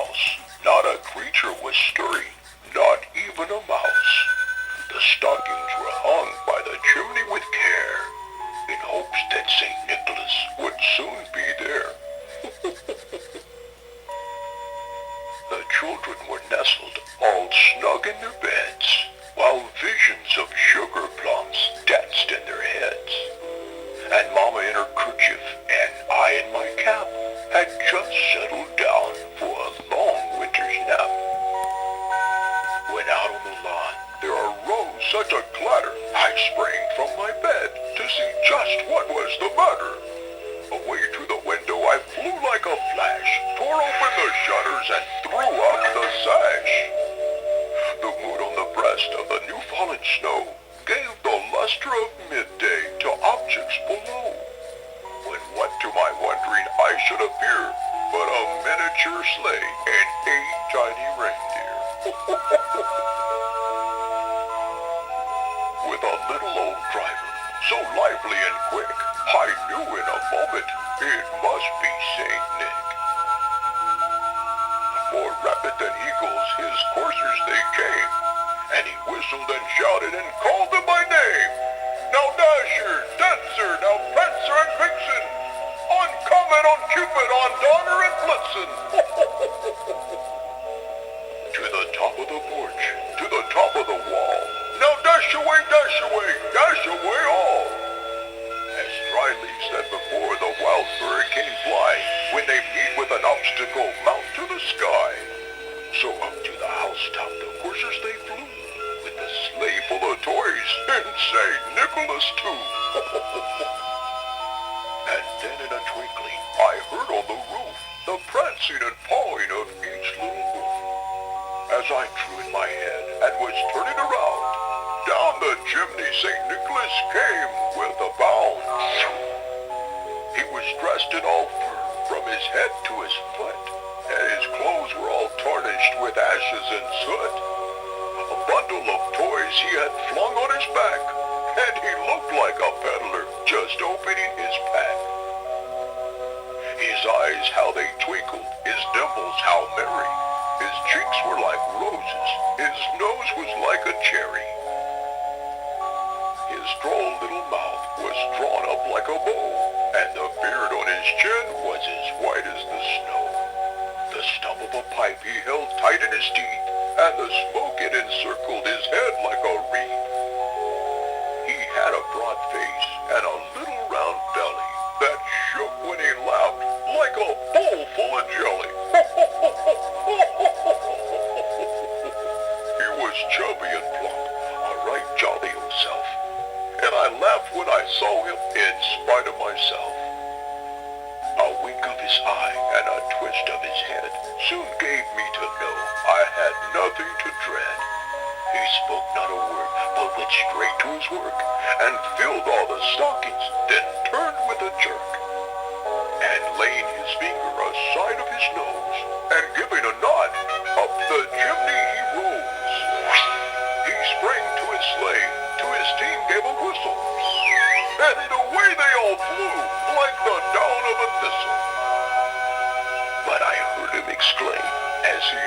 house. Not a creature was stirring, not even a mouse. The stockings were hung by the chimney with care, in hopes that St. Nicholas would soon be there. The children were nestled all snug in their beds, while visions of sugar plums danced in their heads. And Mama in her kerchief and I in my cap had just settled down for a long winter's nap. When out on the lawn there arose such a clatter, I sprang from my bed to see just what was the matter. Away to the window I flew like a flash, tore open the shutters and threw up the sash. The moon on the breast of the new fallen snow gave the luster of midday to objects below. When what to my wondering eye should appear but a miniature sleigh and 8 tiny reindeer. With a little old driver, so lively and quick, I knew in a moment it must be Saint Nick. More rapid than eagles his coursers they came, and he whistled and shouted and called them by name. Now Dasher, Dancer, now Prancer and Vixen, on Comet, on Cupid, on Donner and Blitzen. To the top of the porch, to the top of the wall, now dash away all. As dry leaves that before the wild hurricane fly, when they meet with an obstacle, mount to the sky. So up to the housetop the coursers they flew, with the sleigh full of toys, and St. Nicholas too. And then in a twinkling I heard on the roof the prancing and pawing of each little hoof. As I drew in my head and was turning around, down the chimney St. Nicholas came with a bound. He was dressed in all fur from his head to his foot, and his clothes were all tarnished with ashes and soot. A bundle of toys he had flung on his back, and he looked like a peddler just opening his pack. His eyes, how they twinkled, his dimples, how merry. His cheeks were like roses, his nose was like a cherry. His droll little mouth was drawn up like a bow, and the beard on his chin was as white as the snow. The stub of a pipe he held tight in his teeth, and the smoke it encircled his head like a wreath. He had a broad face and a little round belly that shook when he laughed like a bowl full of jelly. He was chubby and plump, a right jolly old self, and I laughed when I saw him in spite of myself. A wink of his eye and a twist of his head soon gave me to know I had nothing to dread. He spoke not a word, but went straight to his work, and filled all the stockings, then turned with a jerk. And laying his finger aside of his nose, and giving a nod, up the chimney he rose. He sprang to his sleigh, to his team gave a whistle, and away they all flew, like the down of a thistle. But I heard him exclaim, as he